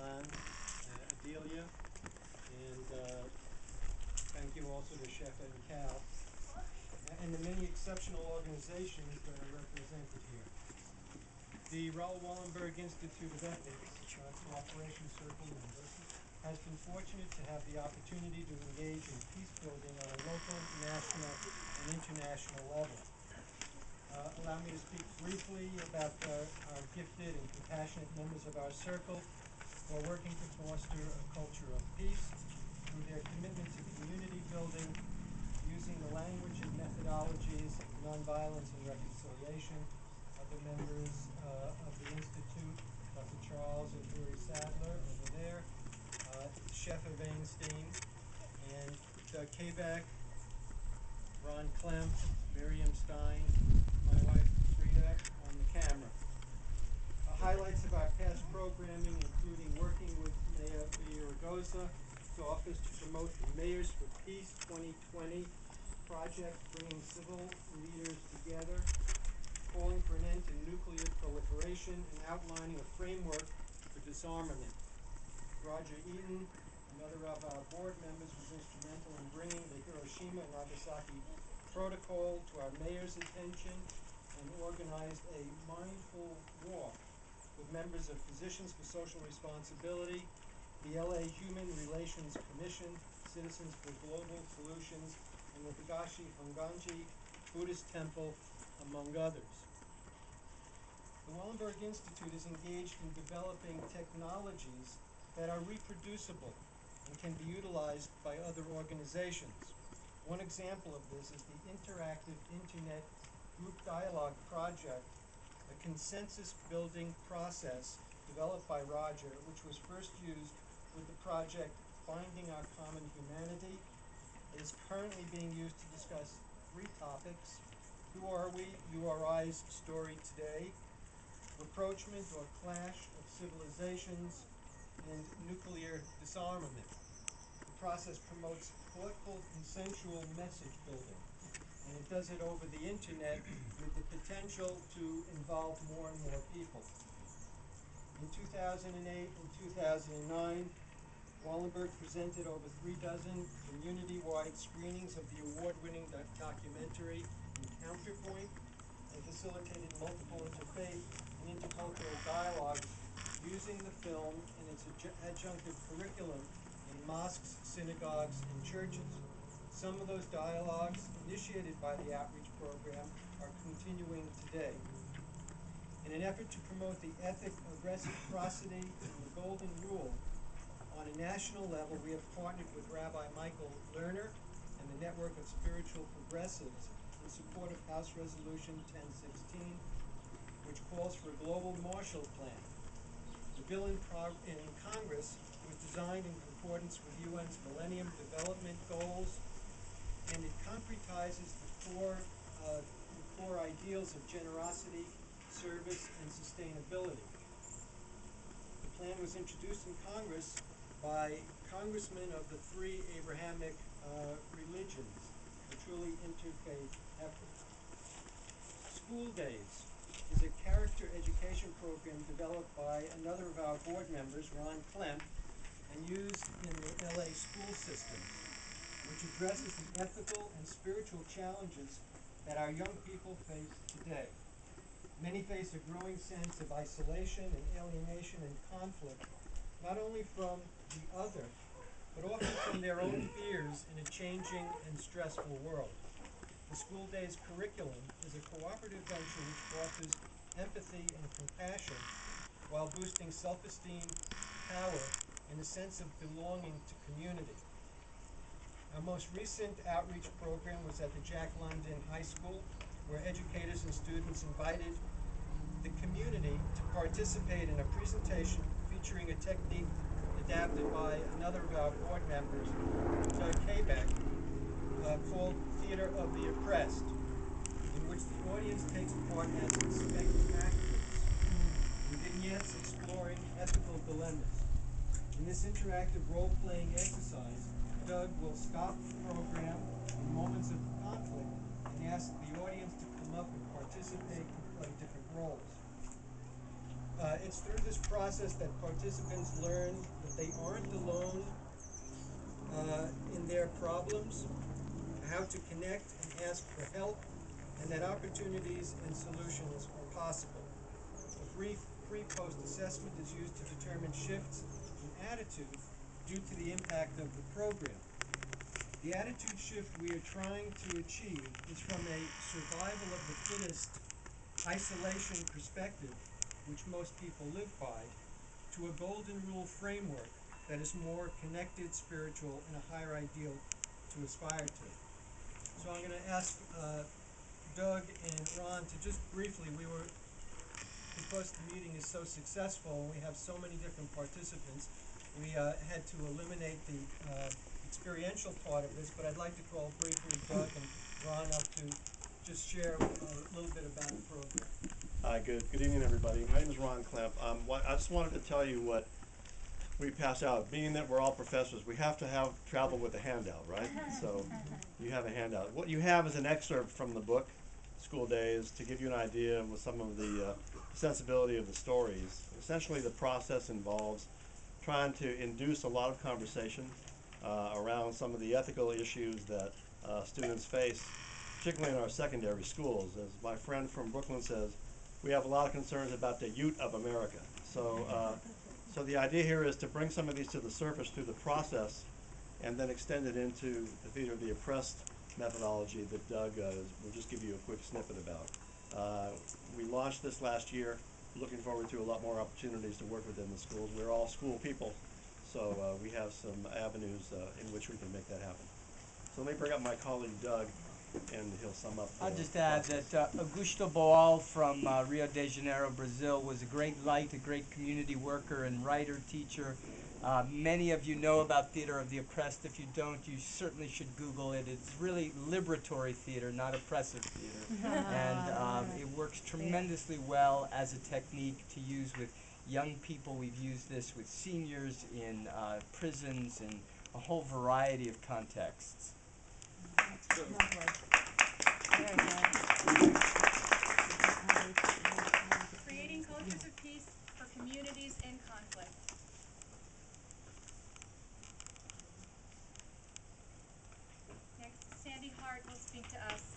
Milan, Adelia, and thank you also to Chef and Cal, and the many exceptional organizations that are represented here. The Raoul Wallenberg Institute of Ethics, Cooperation Circle member, has been fortunate to have the opportunity to engage in peace building on a local, national, and international level. Allow me to speak briefly about our gifted and compassionate members of our circle who are working to foster a culture of peace through their commitment to community building, using the language and methodologies of nonviolence and reconciliation. Other members of the Institute, Dr. Charles and HOORI Sadler over there, Chef Stein, and Kaybeck, Ron Klemp, Miriam, Stein, my wife Freda on the camera. Highlights of our past programming including working with Mayor Villaraigosa's office to promote the Mayors for Peace 2020 project, bringing civil leaders together, calling for an end to nuclear proliferation, and outlining a framework for disarmament. Roger Eaton, another of our board members, was instrumental in bringing the Hiroshima and Nagasaki Protocol to our mayor's attention and organized a mindful walk with members of Physicians for Social Responsibility, the LA Human Relations Commission, Citizens for Global Solutions, and the Higashi Honganji Buddhist Temple, among others. The Wallenberg Institute is engaged in developing technologies that are reproducible and can be utilized by other organizations. One example of this is the Interactive Internet Group Dialogue Project, a consensus-building process developed by Roger, which was first used with the project Finding Our Common Humanity. It is currently being used to discuss 3 topics: Who Are We? URI's Story Today, Rapprochement or Clash of Civilizations, and Nuclear Disarmament. The process promotes thoughtful, consensual message building, and it does it over the internet with the potential to involve more and more people. In 2008 and 2009, Wallenberg presented over 3 dozen community-wide screenings of the award-winning documentary Counterpoint, and facilitated multiple interfaith and intercultural dialogues using the film and its adjunctive curriculum in mosques, synagogues, and churches. Some of those dialogues, initiated by the outreach program, are continuing today. In an effort to promote the ethic of reciprocity and the Golden Rule, on a national level, we have partnered with Rabbi Michael Lerner and the Network of Spiritual Progressives in support of House Resolution 1016, which calls for a global Marshall Plan. The bill in Congress was designed in concordance with UN's Millennium Development Goals, and it concretizes the core ideals of generosity, service, and sustainability. The plan was introduced in Congress by congressmen of the 3 Abrahamic religions, a truly interfaith effort. School Days is a character education program developed by another of our board members, Ron Klemp, and used in the LA school system, which addresses the ethical and spiritual challenges that our young people face today. Many face a growing sense of isolation and alienation and conflict, not only from the other, but often from their own fears in a changing and stressful world. The School Days curriculum is a cooperative venture which fosters empathy and compassion while boosting self-esteem, power, and a sense of belonging to community. Our most recent outreach program was at the Jack London High School, where educators and students invited the community to participate in a presentation featuring a technique adapted by another of our board members, Kaybeck, called Theater of the Oppressed, in which the audience takes part as spectators in vignettes exploring ethical dilemmas. In this interactive role-playing exercise, Doug will stop the program in moments of conflict and ask the audience to come up and participate and play different roles. it's through this process that participants learn that they aren't alone in their problems, how to connect and ask for help, and that opportunities and solutions are possible. A brief pre-post assessment is used to determine shifts in attitude due to the impact of the program. The attitude shift we are trying to achieve is from a survival of the fittest isolation perspective, which most people live by, to a golden rule framework that is more connected, spiritual, and a higher ideal to aspire to. So I'm going to ask Doug and Ron to just briefly, because the meeting is so successful and we have so many different participants, we had to eliminate the experiential part of this, but I'd like to call briefly Doug and Ron up to just share a little bit about the program. Hi, good evening, everybody. My name is Ron Klemp. I just wanted to tell you what we pass out. Being that we're all professors, we have to have travel with a handout, right? So you have a handout. What you have is an excerpt from the book, School Days, to give you an idea with some of the sensibility of the stories. Essentially, the process involves trying to induce a lot of conversation around some of the ethical issues that students face, particularly in our secondary schools. As my friend from Brooklyn says, we have a lot of concerns about the Ute of America. So the idea here is to bring some of these to the surface through the process and then extend it into the theater of the oppressed methodology that Doug will just give you a quick snippet about. We launched this last year, looking forward to a lot more opportunities to work within the schools. We're all school people, so we have some avenues in which we can make that happen. So let me bring up my colleague Doug, and he'll sum up. I'll just add that Augusto Boal from Rio de Janeiro, Brazil, was a great light, a great community worker and writer, teacher. Many of you know about Theater of the Oppressed. If you don't, you certainly should Google it. It's really liberatory theater, not oppressive theater. And it works tremendously well as a technique to use with young people. We've used this with seniors in prisons and a whole variety of contexts. Creating cultures of peace for communities in conflict. Next, Sandy Hart will speak to us